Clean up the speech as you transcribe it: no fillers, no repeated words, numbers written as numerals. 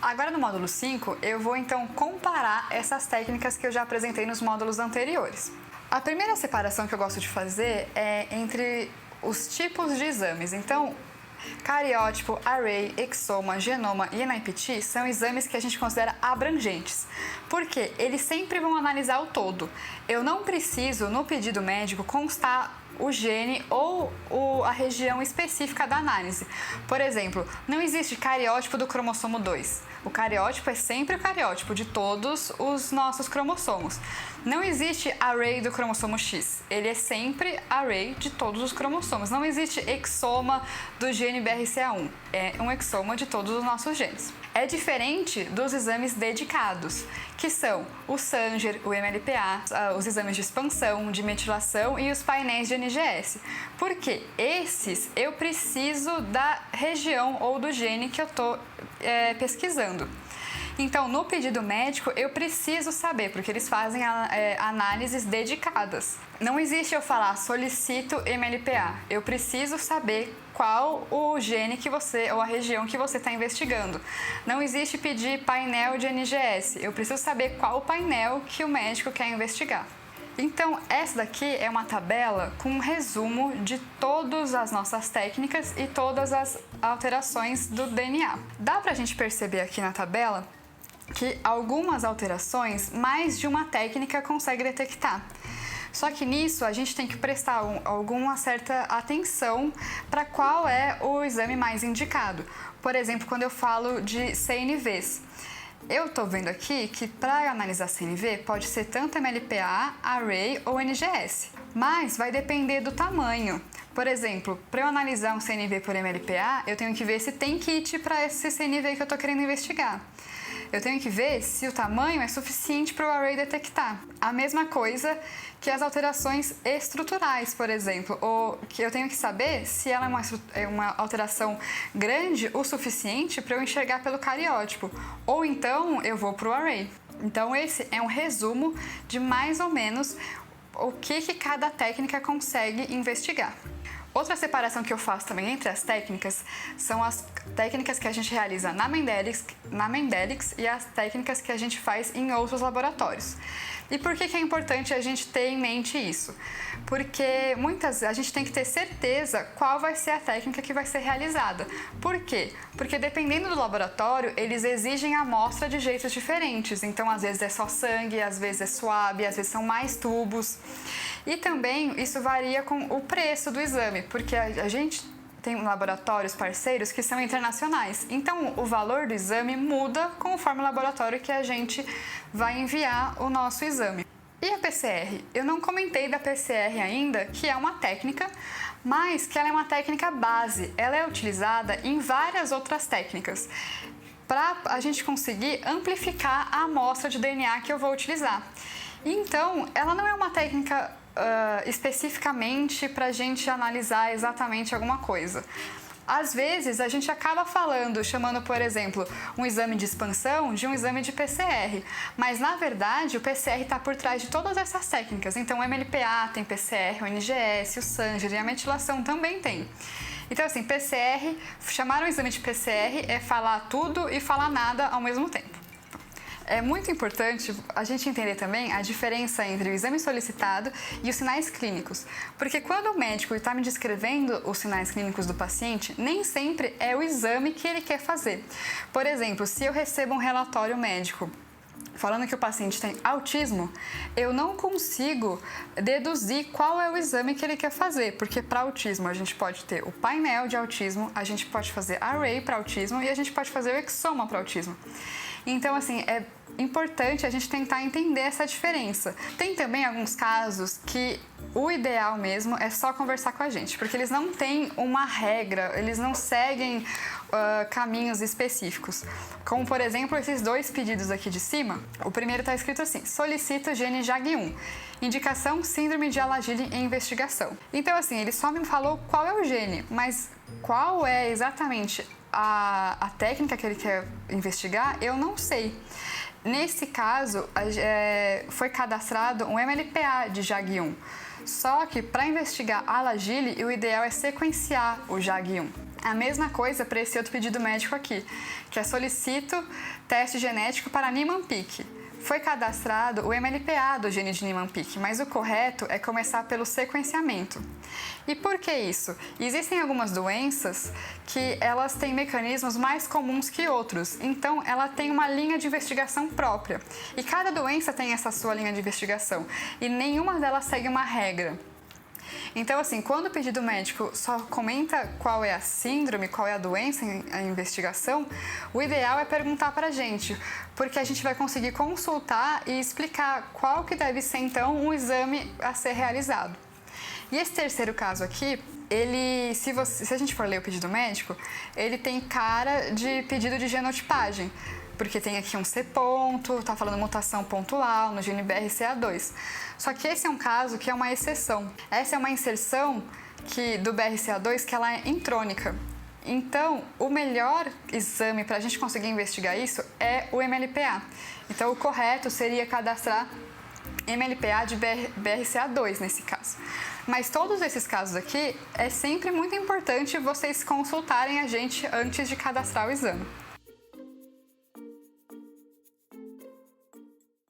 Agora no módulo 5, eu vou então comparar essas técnicas que eu já apresentei nos módulos anteriores. A primeira separação que eu gosto de fazer é entre os tipos de exames. Então, cariótipo, array, exoma, genoma e NIPT são exames que a gente considera abrangentes, porque eles sempre vão analisar o todo. Eu não preciso, no pedido médico, constar o gene ou a região específica da análise. Por exemplo, não existe cariótipo do cromossomo 2. O cariótipo é sempre o cariótipo de todos os nossos cromossomos. Não existe array do cromossomo X. Ele é sempre array de todos os cromossomos. Não existe exoma do gene BRCA1. É um exoma de todos os nossos genes. É diferente dos exames dedicados, que são o Sanger, o MLPA, os exames de expansão, de metilação e os painéis de NGS. Porque esses eu preciso da região ou do gene que eu estou pesquisando. Então, no pedido médico, eu preciso saber, porque eles fazem análises dedicadas. Não existe eu falar solicito MLPA. Eu preciso saber qual o gene que você, ou a região que você está investigando. Não existe pedir painel de NGS. Eu preciso saber qual o painel que o médico quer investigar. Então, essa daqui é uma tabela com um resumo de todas as nossas técnicas e todas as alterações do DNA. Dá pra gente perceber aqui na tabela que algumas alterações mais de uma técnica consegue detectar. Só que nisso a gente tem que prestar alguma certa atenção para qual é o exame mais indicado. Por exemplo, quando eu falo de CNVs. Eu estou vendo aqui que para analisar CNV pode ser tanto MLPA, Array ou NGS, mas vai depender do tamanho. Por exemplo, para eu analisar um CNV por MLPA, eu tenho que ver se tem kit para esse CNV que eu estou querendo investigar. Eu tenho que ver se o tamanho é suficiente para o array detectar. A mesma coisa que as alterações estruturais, por exemplo, ou que eu tenho que saber se ela é uma alteração grande o suficiente para eu enxergar pelo cariótipo, ou então eu vou para o array. Então esse é um resumo de mais ou menos o que cada técnica consegue investigar. Outra separação que eu faço também entre as técnicas são as técnicas que a gente realiza na Mendelics e as técnicas que a gente faz em outros laboratórios. E por que é importante a gente ter em mente isso? Porque a gente tem que ter certeza qual vai ser a técnica que vai ser realizada. Por quê? Porque dependendo do laboratório, eles exigem a amostra de jeitos diferentes. Então, às vezes é só sangue, às vezes é suave, às vezes são mais tubos. E também isso varia com o preço do exame, porque a gente tem laboratórios parceiros que são internacionais. Então, o valor do exame muda conforme o laboratório que a gente vai enviar o nosso exame. E a PCR? Eu não comentei da PCR ainda, que é uma técnica, mas que ela é uma técnica base. Ela é utilizada em várias outras técnicas para a gente conseguir amplificar a amostra de DNA que eu vou utilizar. Então, ela não é uma técnica especificamente para a gente analisar exatamente alguma coisa. Às vezes, a gente acaba chamando, por exemplo, um exame de expansão de um exame de PCR, mas na verdade o PCR está por trás de todas essas técnicas. Então, o MLPA tem PCR, o NGS, o Sanger e a metilação também tem. Então, assim, PCR, chamar um exame de PCR é falar tudo e falar nada ao mesmo tempo. É muito importante a gente entender também a diferença entre o exame solicitado e os sinais clínicos, porque quando o médico está me descrevendo os sinais clínicos do paciente, nem sempre é o exame que ele quer fazer. Por exemplo, se eu recebo um relatório médico falando que o paciente tem autismo, eu não consigo deduzir qual é o exame que ele quer fazer, porque para autismo a gente pode ter o painel de autismo, a gente pode fazer array para autismo e a gente pode fazer o exoma para autismo. Então, assim, é importante a gente tentar entender essa diferença. Tem também alguns casos que o ideal mesmo é só conversar com a gente, porque eles não têm uma regra, eles não seguem caminhos específicos. Como, por exemplo, esses dois pedidos aqui de cima. O primeiro está escrito assim: solicito gene JAG1, indicação síndrome de Alagille em investigação. Então, assim, ele só me falou qual é o gene, mas qual é exatamente a técnica que ele quer investigar, eu não sei. Nesse caso, foi cadastrado um MLPA de JAG1. Só que para investigar Alagille, o ideal é sequenciar o JAG1. A mesma coisa para esse outro pedido médico aqui, que é solicito teste genético para Niemann-Pick. Foi cadastrado o MLPA do gene de Niemann-Pick, mas o correto é começar pelo sequenciamento. E por que isso? Existem algumas doenças que elas têm mecanismos mais comuns que outros, então ela tem uma linha de investigação própria. E cada doença tem essa sua linha de investigação, e nenhuma delas segue uma regra. Então, assim, quando o pedido médico só comenta qual é a síndrome, qual é a doença em investigação, o ideal é perguntar para a gente, porque a gente vai conseguir consultar e explicar qual que deve ser, então, um exame a ser realizado. E esse terceiro caso aqui, se a gente for ler o pedido médico, ele tem cara de pedido de genotipagem, porque tem aqui um C ponto, tá falando mutação pontual no gene BRCA2. Só que esse é um caso que é uma exceção. Essa é uma inserção do BRCA2 que ela é intrônica. Então, o melhor exame para a gente conseguir investigar isso é o MLPA. Então, o correto seria cadastrar MLPA de BRCA2 nesse caso. Mas todos esses casos aqui, é sempre muito importante vocês consultarem a gente antes de cadastrar o exame.